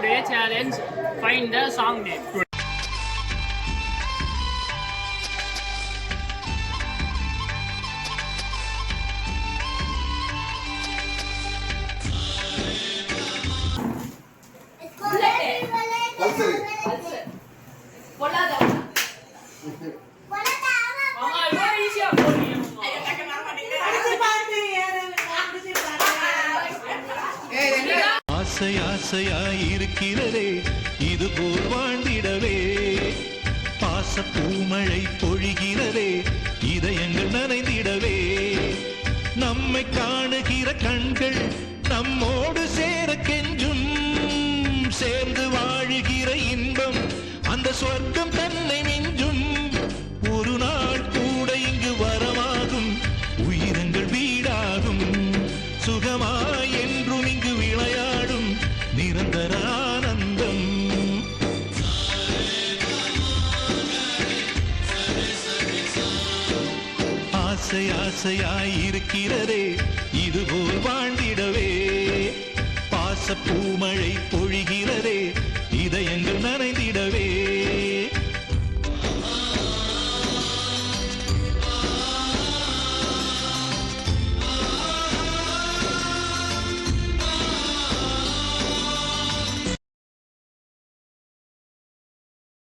today challenge find the song name. ஆசை ஆசையாயிருக்கிறதே இதுபோல் வாழ்ந்திடவே பாச பூமழை பொழிகிறதே இதயங்கள் நனைந்திடவே நம்மை காணுகிற கண்கள் நம்மோடு சேர கெஞ்சும் சேர்ந்து வாழுகிற இன்பம் அந்த சொர்க்கம் தன்னை மிஞ்சும் ஒரு நாள் கூட இங்கு வரமாகும் உயிரங்கள் வீடாகும் சுகமாய் என்றும் இங்கு விளையாடும் நிரந்தர ஆனந்தம் ஆசை ஆசையாயிருக்கிறதே இதுபோல் வாழ்ந்திடவே பாச பூமழை பொழிகிறதே